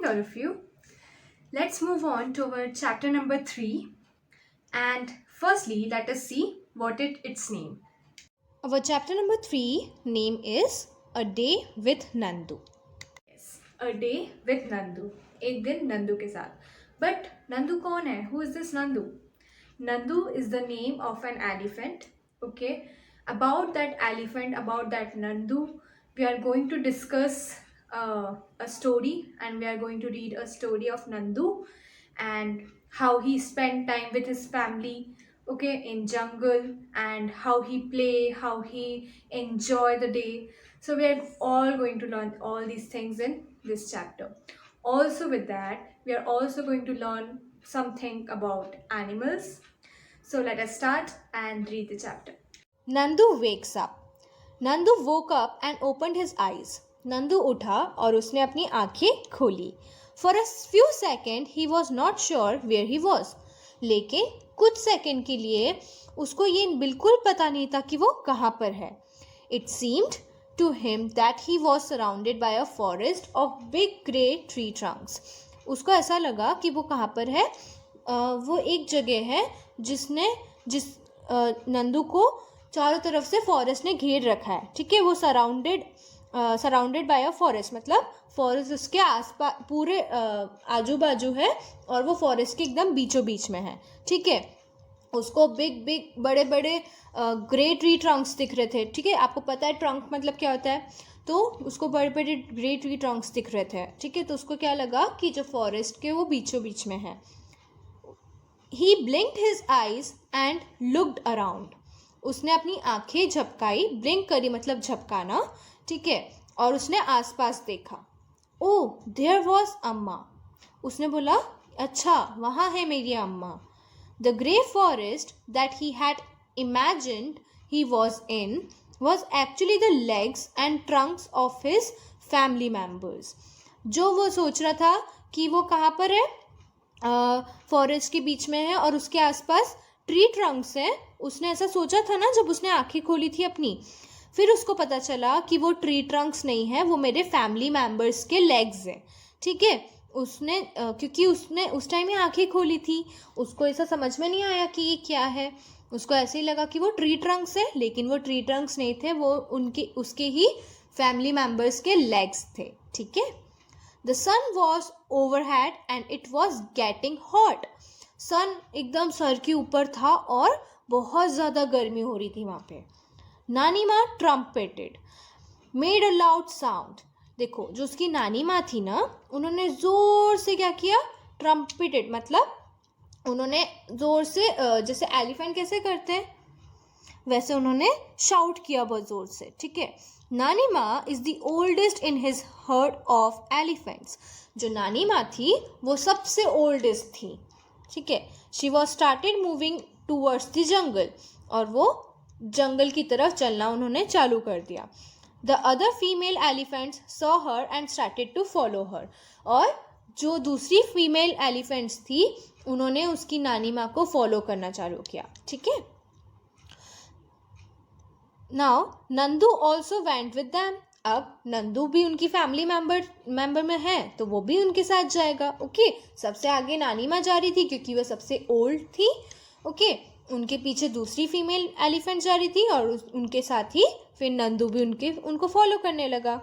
morning, all of you. Let's move on to our chapter number 3. And firstly, let us see what its name. Our chapter number 3 name is A Day with Nandu. Yes, a day with Nandu. एक दिन नंदू के साथ. But Nandu कौन है? Who is this Nandu? Nandu is the name of an elephant. Okay. About that elephant, about that Nandu, we are going to discuss a story, and we are going to read a story of Nandu and how he spent time with his family, okay, in jungle, and how he play, how he enjoy the day. So we are all going to learn all these things in this chapter. Also with that, we are also going to learn something about animals. So let us start and read the chapter. Nandu wakes up. Nandu woke up and opened his eyes. Nandu उठा और उसने अपनी आंखें खोली. For a few seconds he was not sure where he was. लेकिन कुछ second के लिए उसको ये बिल्कुल पता नहीं था कि वो कहाँ पर है. It seemed to him that he was surrounded by a forest of big grey tree trunks. उसको ऐसा लगा कि वो कहाँ पर है. वो एक जगह है जिस नंदू को चारों तरफ से फॉरेस्ट ने घेर रखा है. ठीक है, वो सराउंडेड बाय अ फॉरेस्ट, मतलब फॉरेस्ट उसके आसपास पूरे आजू बाजू है और वो फॉरेस्ट के एकदम बीचों बीच में है. ठीक है, उसको बिग बड़े बड़े ग्रे ट्री ट्रंक्स दिख रहे थे. ठीक है, आपको पता है ट्रंक मतलब क्या होता है, तो उसको बड़े बड़े ग्रे ट्री ट्रंक्स दिख रहे थे. ठीक है, तो उसको क्या लगा कि जो फॉरेस्ट के वो बीचों बीच में है. He blinked his eyes and looked around. उसने अपनी आंखें झपकाई. ब्लिंक करी मतलब झपकाना. ठीक है, और उसने आसपास देखा. ओह, देयर वॉज अम्मा. उसने बोला, अच्छा वहाँ है मेरी अम्मा. The grey forest that he had imagined he was in was actually the legs and trunks of his family members. जो वो सोच रहा था कि वो कहाँ पर है, फॉरेस्ट के बीच में है और उसके आसपास ट्री ट्रंक्स हैं. उसने ऐसा सोचा था ना जब उसने आंखें खोली थी अपनी. फिर उसको पता चला कि वो ट्री ट्रंक्स नहीं है, वो मेरे फैमिली मेम्बर्स के लेग्स हैं. ठीक है, क्योंकि उसने उस टाइम ही आंखें खोली थी, उसको ऐसा समझ में नहीं आया कि ये क्या है. उसको ऐसे ही लगा कि वो ट्री ट्रंक्स है, लेकिन वो ट्री ट्रंक्स नहीं थे, वो उसके ही फैमिली मेम्बर्स के लेग्स थे. ठीक है. The sun was overhead and it was getting hot. Sun एकदम सर के ऊपर था और बहुत ज़्यादा गर्मी हो रही थी वहाँ पे. नानी माँ ट्रम्पेटेड, मेड अ लाउड साउंड. देखो, जो उसकी नानी माँ थी ना, उन्होंने ज़ोर से क्या किया, ट्रम्पेटेड मतलब उन्होंने ज़ोर से, जैसे एलिफेंट कैसे करते हैं वैसे उन्होंने शाउट किया बहुत ज़ोर से. ठीक है. नानी माँ is the oldest in his heard of elephants. जो नानी माँ थी वो सबसे ओल्डेस्ट थी. ठीक है. She was started moving towards the jungle, और वो जंगल की तरफ चलना उन्होंने चालू कर दिया. The other female elephants saw her and started to follow her. और जो दूसरी फीमेल एलिफेंट्स थी उन्होंने उसकी नानी माँ को फॉलो करना चालू किया. ठीक है. Now Nandu also went with them. अब नंदू भी उनकी फैमिली मेंबर में है तो वो भी उनके साथ जाएगा. ओके. सबसे आगे नानी माँ जा रही थी क्योंकि वह सबसे ओल्ड थी. ओके. उनके पीछे दूसरी फीमेल एलिफेंट जा रही थी और उनके साथ ही फिर नंदू भी उनको फॉलो करने लगा.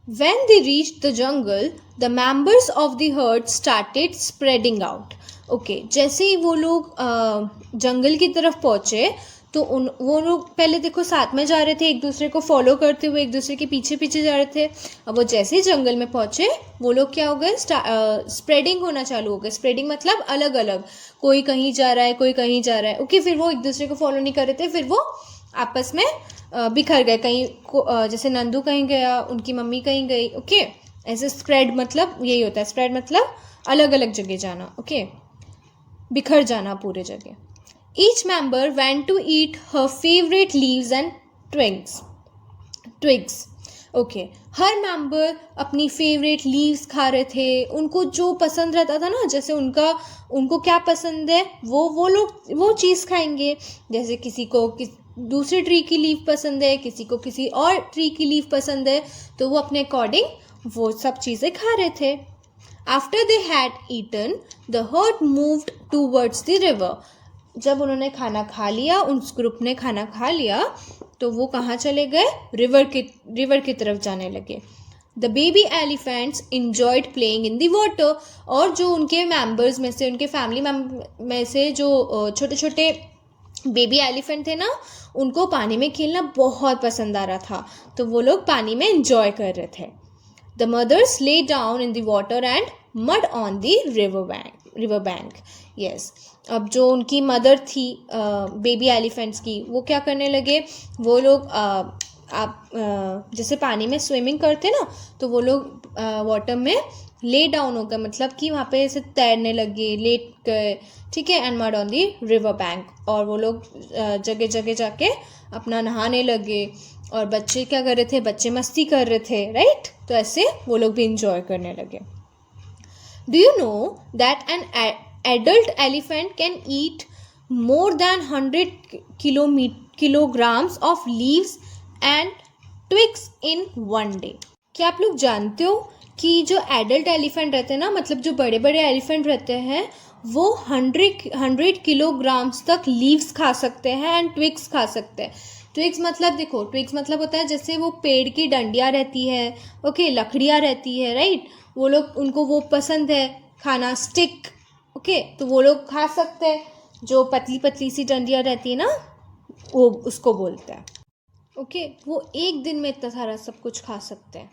When they reached the jungle, the members of the herd started spreading out. Okay, जैसे ही वो लोग जंगल की तरफ पहुँचे तो वो लोग पहले देखो साथ में जा रहे थे, एक दूसरे को फॉलो करते हुए एक दूसरे के पीछे पीछे जा रहे थे. अब वो जैसे ही जंगल में पहुँचे वो लोग क्या हो गए, स्प्रेडिंग होना चालू हो गए. स्प्रेडिंग मतलब अलग अलग, कोई कहीं जा रहा है कोई कहीं जा रहा है. ओके. फिर वो एक दूसरे को फॉलो नहीं कर रहे थे, फिर वो आपस में बिखर गए. कहीं जैसे नंदू कहीं गया, उनकी मम्मी कहीं गई. ओके. ऐसे स्प्रेड मतलब यही होता है. स्प्रेड मतलब अलग अलग जगह जाना. ओके. बिखर जाना पूरे जगह. Each member went to eat her favorite leaves and twigs. Okay. Her member अपनी फेवरेट लीव्स खा रहे थे. उनको जो पसंद रहता था ना, जैसे उनको क्या पसंद है वो लोग वो चीज़ खाएंगे. जैसे किसी को दूसरे ट्री की लीफ पसंद है, किसी को किसी और ट्री की लीफ पसंद है, तो वो अपने अकॉर्डिंग वो सब चीज़ें खा रहे थे. After they had eaten, the herd moved towards the river. जब उन्होंने खाना खा लिया, उस ग्रुप ने खाना खा लिया, तो वो कहाँ चले गए? रिवर की तरफ जाने लगे. The baby elephants enjoyed playing in the water. और जो उनके मेंबर्स में से, उनके फैमिली में से जो छोटे छोटे बेबी एलिफेंट थे ना, उनको पानी में खेलना बहुत पसंद आ रहा था, तो वो लोग पानी में एंजॉय कर रहे थे. The mothers lay down in the water and mud on the river bank. Yes. अब जो उनकी मदर थी बेबी एलिफेंट्स की, वो क्या करने लगे? वो लोग आप जैसे पानी में स्विमिंग करते ना, तो वो लोग वाटर में ले डाउन हो गए, मतलब कि वहाँ पे ऐसे तैरने लगे, लेट गए, ठीक है. And mud on the river bank. और वो लोग जगह जगह जाके अपना नहाने लगे. और बच्चे क्या कर रहे थे? बच्चे मस्ती कर रहे थे, राइट. तो ऐसे वो लोग भी इंजॉय करने लगे. Do you know that an adult elephant can eat more than 100 kilograms of leaves and twigs in one day. क्या आप लोग जानते हो कि जो एडल्ट एलिफेंट रहते हैं ना, मतलब जो बड़े बड़े एलिफेंट रहते हैं, वो 100 किलोग्राम्स तक लीव्स खा सकते हैं एंड ट्विग्स खा सकते हैं. ट्विग्स मतलब देखो, ट्विग्स मतलब होता है जैसे वो पेड़ की डंडियाँ रहती है, ओके, लकड़ियाँ रहती है, राइट. वो लोग, उनको वो पसंद है खाना, स्टिक, ओके, तो वो लोग खा सकते हैं. जो पतली पतली सी डंडियाँ रहती है ना, वो उसको बोलते हैं, ओके. वो एक दिन में इतना सारा सब कुछ खा सकते हैं.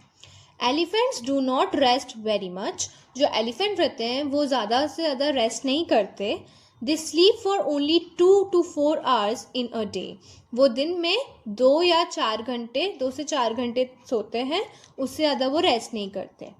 Elephants do not rest very much. जो एलिफेंट रहते हैं वो ज़्यादा से ज़्यादा रेस्ट नहीं करते. They sleep for only 2 to 4 hours in a day. वो दिन में 2 या 4 घंटे, 2 से 4 घंटे सोते हैं, उससे ज़्यादा वो रेस्ट नहीं करते.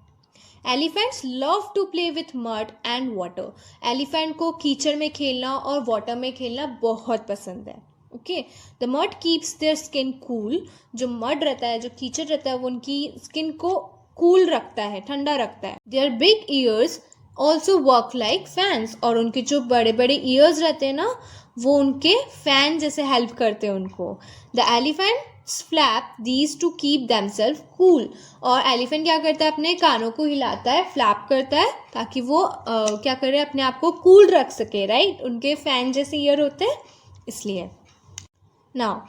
Elephants love to play with mud and water. Elephant को कीचड़ में खेलना और वाटर में खेलना बहुत पसंद है, okay. The mud keeps their skin cool. जो मड रहता है, जो कीचड़ रहता है, वो उनकी स्किन को कूल रखता है, ठंडा रखता है. Their big ears also work like fans. और उनके जो बड़े बड़े ईयर्स रहते हैं ना, वो उनके फैन जैसे हेल्प करते हैं उनको. The elephants flap these to keep themself cool. और एलिफेंट क्या करता है? अपने कानों को हिलाता है, फ्लैप करता है, ताकि वो क्या करे? अपने आप को कूल रख सके, राइट. उनके फैन जैसे ईयर होते हैं, इसलिए. Now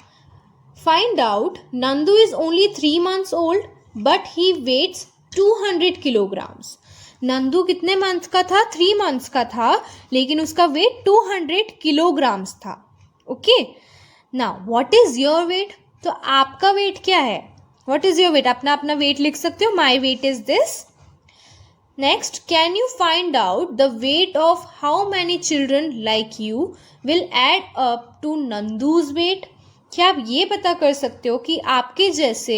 find out. Nandu is only 3 months old, but he weighs 200 kilograms. Nandu कितने मंथ का था? 3 months का था, लेकिन उसका वेट 200 kilograms था, okay. Now what is your weight? तो आपका वेट क्या है? What is your weight? अपना अपना वेट लिख सकते हो. My weight is this. Next, can you find out the weight of how many children like you will add up to Nandu's weight? क्या आप ये पता कर सकते हो कि आपके जैसे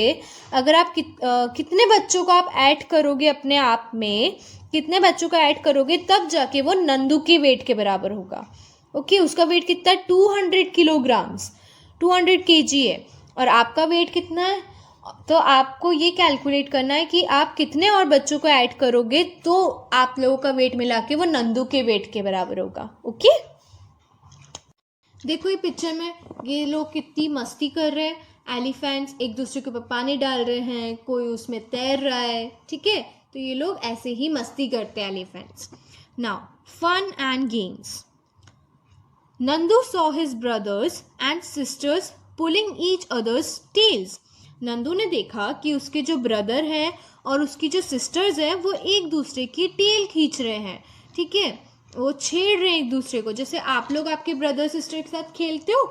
अगर आप कितने बच्चों को आप ऐड करोगे अपने आप में, कितने बच्चों को ऐड करोगे, तब जाके वो नंदू के वेट के बराबर होगा, ओके. उसका वेट कितना है? 200 kilograms, 200 kg है. और आपका वेट कितना है? तो आपको ये कैलकुलेट करना है कि आप कितने और बच्चों को ऐड करोगे तो आप लोगों का वेट मिला के वो नंदू के वेट के बराबर होगा, ओके. देखो ये पिक्चर में ये लोग कितनी मस्ती कर रहे हैं. एलिफेंट्स एक दूसरे के ऊपर पानी डाल रहे हैं, कोई उसमें तैर रहा है, ठीक है. तो ये लोग ऐसे ही मस्ती करते हैं, elephants. Now fun and games. Nandu saw his brothers and sisters pulling each others tails. Nandu ने देखा कि उसके जो ब्रदर हैं और उसकी जो सिस्टर्स हैं, वो एक दूसरे की टेल खींच रहे हैं, ठीक है. वो छेड़ रहे हैं एक दूसरे को. जैसे आप लोग आपके ब्रदर सिस्टर के साथ खेलते हो,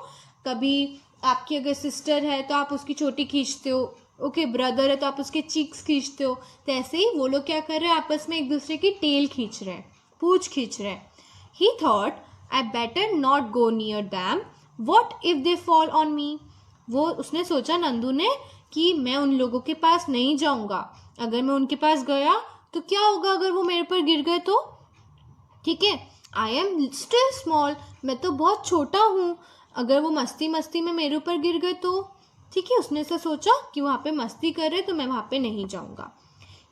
कभी आपकी अगर सिस्टर है तो आप उसकी चोटी खींचते हो, ओके. ब्रदर है तो आप उसके चीक्स खींचते हो. तो ऐसे ही वो लोग क्या कर रहे हैं? आपस में एक दूसरे की टेल खींच रहे हैं, पूंछ खींच रहे हैं. ही thought I better not go near them. What if they fall on me? वो उसने सोचा, नंदू ने, कि मैं उन लोगों के पास नहीं जाऊंगा. अगर मैं उनके पास गया तो क्या होगा अगर वो मेरे पर गिर गए तो, ठीक है. I am still small. मैं तो बहुत छोटा हूँ. अगर वो मस्ती मस्ती में मेरे ऊपर गिर गए तो, ठीक है. उसने ऐसा सोचा कि वहाँ पे मस्ती कर रहे तो मैं वहाँ पे नहीं जाऊँगा.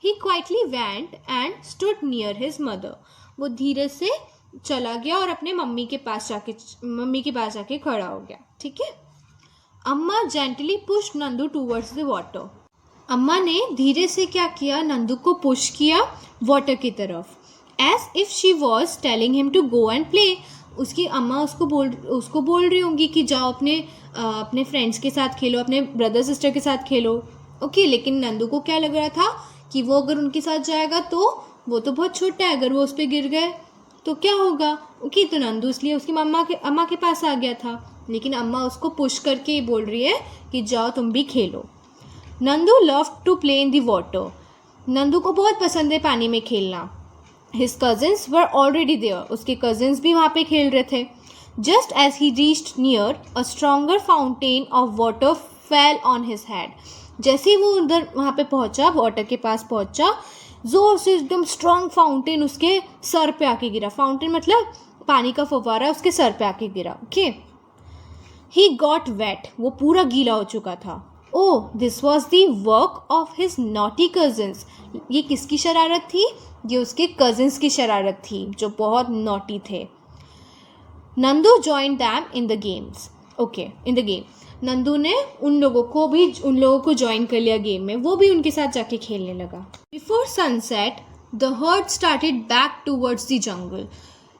He quietly went and stood near his mother. वो धीरे से चला गया और अपने मम्मी के पास जाके खड़ा हो गया, ठीक है. अम्मा gently pushed Nandu towards the water. अम्मा ने धीरे से क्या किया, नंदू को पुश किया वाटर की तरफ, as if she was telling him to go and play. उसकी अम्मा उसको बोल रही होंगी कि जाओ अपने फ्रेंड्स के साथ खेलो, अपने ब्रदर सिस्टर के साथ खेलो। ओके, लेकिन नंदू को क्या लग रहा था कि वो अगर उनके साथ जाएगा तो वो तो बहुत छोटा है, अगर वो उस पर गिर गए तो क्या होगा। ओके, तो नंदू इसलिए उसकी अम्मा के पास आ गया था, लेकिन अम्मा उसको पुश करके ही बोल रही है कि जाओ तुम भी खेलो। Nandu love to play in the water. Nandu को बहुत पसंद है पानी में खेलना। His cousins were already there. उसके कजिन्स भी वहाँ पे खेल रहे थे। Just as he reached near, a stronger fountain of water fell on his head. जैसे ही वो उधर वहाँ पे पहुँचा, वाटर के पास पहुँचा, जोर से एकदम स्ट्रॉन्ग फाउंटेन उसके सर पे आके गिरा। फाउंटेन मतलब पानी का फव्वारा उसके सर पे आके गिरा। Okay, he got wet. वो पूरा गीला हो चुका था। Oh, this was the work of his naughty cousins. ये किसकी शरारत थी? ये उसके कजिन्स की शरारत थी जो बहुत नॉटी थे। Nandu join them in the games. Okay, in the game Nandu ने उन लोगों को ज्वाइन कर लिया गेम में। वो भी उनके साथ जाके खेलने लगा। Before sunset the heard started back towards the jungle.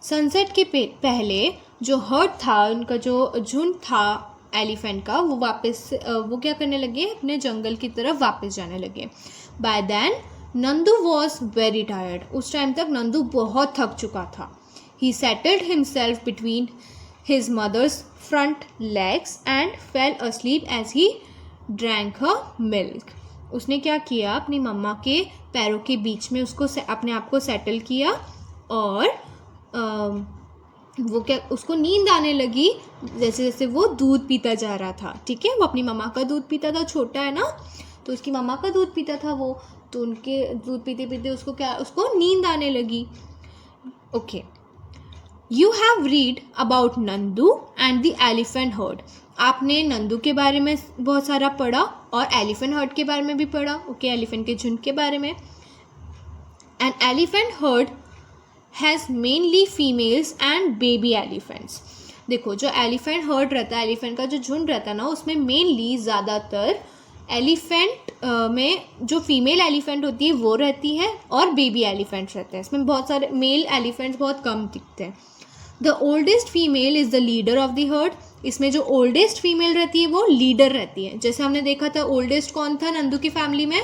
Sunset के पहले जो हर्ड था, उनका जो झुंड था एलिफेंट का, वो क्या करने लगे, अपने जंगल की तरफ वापस जाने लगे। By then Nandu was very tired. उस टाइम तक नंदू बहुत थक चुका था। He settled himself between his mother's front legs and fell asleep as he drank her milk. उसने क्या किया, अपनी मम्मा के पैरों के बीच में अपने आप को सेटल किया और उसको नींद आने लगी जैसे जैसे वो दूध पीता जा रहा था। ठीक है, वो अपनी मम्मा का दूध पीता था, छोटा है ना, तो उसकी मम्मा का दूध पीता था वो, तो उनके दूध पीते पीते उसको नींद आने लगी। Okay, you have read about Nandu and the elephant heard. आपने नंदू के बारे में बहुत सारा पढ़ा और एलिफेंट हर्ड के बारे में भी पढ़ा। ओके, एलिफेंट के झुंड के बारे में। An elephant heard has mainly females and baby elephants. देखो, जो एलिफेंट हर्ड रहता है, एलिफेंट का जो झुंड रहता है ना, उसमें मेनली ज़्यादातर एलिफेंट में जो फीमेल एलिफेंट होती है वो रहती है और बेबी एलिफेंट्स रहते हैं। इसमें बहुत सारे मेल एलिफेंट्स बहुत कम दिखते हैं। The oldest female is the leader of the heard. इसमें जो ओल्डेस्ट फीमेल रहती है वो लीडर रहती है। जैसे हमने देखा था, ओल्डेस्ट कौन था नंदू की फैमिली में,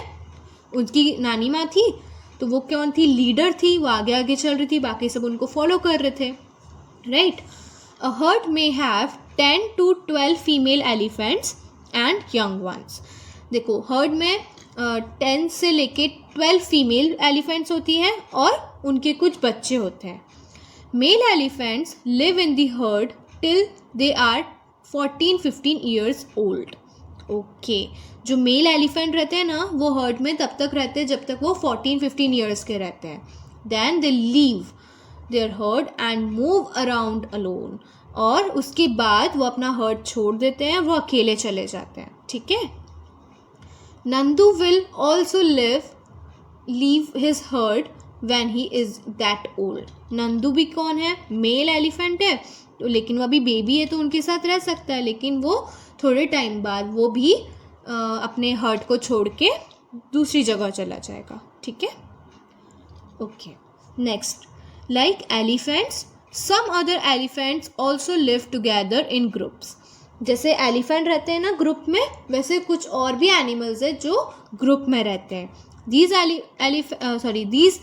उनकी नानी माँ थी, तो वो कौन थी, लीडर थी। वो आगे आगे चल रही थी, बाकी सब उनको फॉलो कर रहे थे, right. A herd may have 10 to 12 female elephants and young ones. देखो, हर्ड में 10 से लेके 12 फीमेल एलिफेंट्स होती हैं और उनके कुछ बच्चे होते हैं। Male elephants live in the herd till they are 14-15 years old। Okay, जो मेल एलिफेंट रहते हैं ना, वो हर्ड में तब तक रहते हैं जब तक वो 14-15 years के रहते हैं। Then they leave their herd and move around alone. और उसके बाद वो अपना हर्ड छोड़ देते हैं, वो अकेले चले जाते हैं। ठीक है, Nandu will also leave his heard when he is that old. Nandu भी कौन है, मेल एलिफेंट है, तो लेकिन वो अभी बेबी है तो उनके साथ रह सकता है, लेकिन वो थोड़े टाइम बाद वो भी अपने हर्ड को छोड़ के दूसरी जगह चला जाएगा। ठीक है, okay. Next, like elephants some other elephants also live together in groups. जैसे एलिफेंट रहते हैं ना ग्रुप में, वैसे कुछ और भी एनिमल्स है जो ग्रुप में रहते हैं। These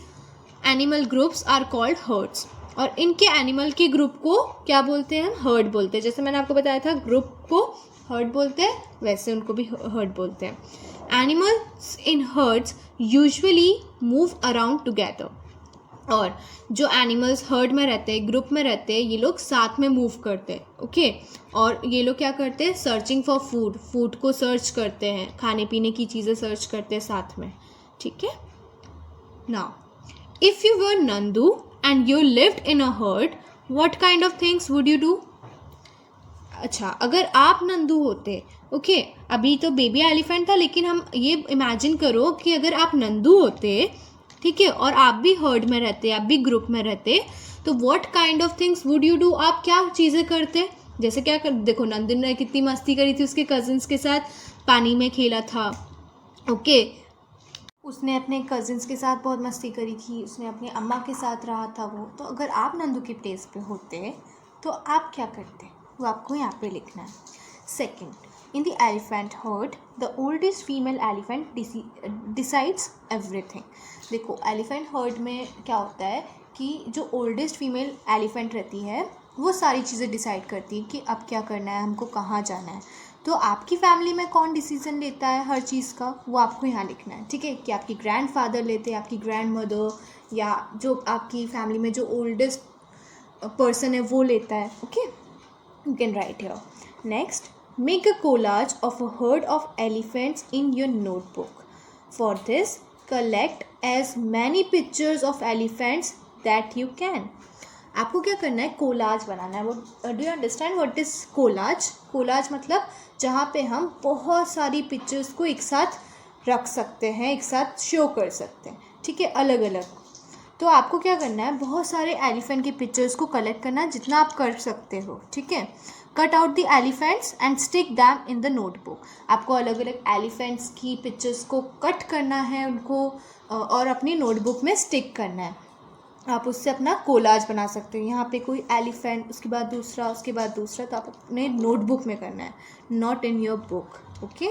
animal groups are called herds. और इनके एनिमल के ग्रुप को क्या बोलते हैं, हर्ड बोलते हैं। जैसे मैंने आपको बताया था ग्रुप को हर्ड बोलते हैं, वैसे उनको भी हर्ड बोलते हैं। Animals in hertz usually move around together. और जो एनिमल्स हर्ड में रहते हैं, ग्रुप में रहते हैं, ये लोग साथ में मूव करते हैं। ओके, और ये लोग क्या करते हैं, सर्चिंग फॉर फूड को सर्च करते हैं, खाने पीने की चीज़ें सर्च करते हैं साथ में। ठीक है, now if you were Nandu and you lived in a herd, what kind of things would you do? अच्छा, अगर आप नंदू होते, ओके, अभी तो बेबी एलिफेंट था, लेकिन हम ये इमेजिन करो कि अगर आप नंदू होते, ठीक है, और आप भी हर्ड में रहते, आप भी ग्रुप में रहते, तो what kind of things would you do? आप क्या चीज़ें करते? जैसे क्या देखो, नंदू ने कितनी मस्ती करी थी उसके कजिन्स के साथ, पानी में खेला था, ओके। उसने अपने कज़िन्स के साथ बहुत मस्ती करी थी, उसने अपनी अम्मा के साथ रहा था वो। तो अगर आप नंदू की प्लेस पे होते तो आप क्या करते, वो आपको यहाँ पे लिखना है। Second, in the elephant heard the oldest female elephant decides everything. देखो एलिफेंट हर्ड में क्या होता है कि जो ओल्डेस्ट फीमेल एलिफेंट रहती है वो सारी चीज़ें डिसाइड करती है कि अब क्या करना है, हमको कहाँ जाना है। तो आपकी फैमिली में कौन डिसीजन लेता है हर चीज़ का, वो आपको यहाँ लिखना है, ठीक है। कि आपकी ग्रैंडफादर लेते हैं, आपकी ग्रैंड मदर, या जो आपकी फैमिली में जो ओल्डेस्ट पर्सन है वो लेता है। Okay, you can write here. Next, make a collage of a herd of elephants in your notebook. For this, collect as many pictures of elephants that you can. आपको क्या करना है, कोलाज बनाना है। वो do you understand what is collage? Collage मतलब जहाँ पे हम बहुत सारी पिक्चर्स को एक साथ रख सकते हैं, एक साथ शो कर सकते हैं, ठीक है, अलग अलग। तो आपको क्या करना है, बहुत सारे एलिफेंट के पिक्चर्स को कलेक्ट करना है जितना आप कर सकते हो, ठीक है। Cut out the elephants and stick them in the notebook. आपको अलग अलग एलिफेंट्स की पिक्चर्स को कट करना है, उनको और अपनी नोटबुक में स्टिक करना है। आप उससे अपना कोलाज बना सकते हो। यहाँ पे कोई एलिफेंट, उसके बाद दूसरा, उसके बाद दूसरा, तो आप अपने नोटबुक में करना है, not in your book. Okay.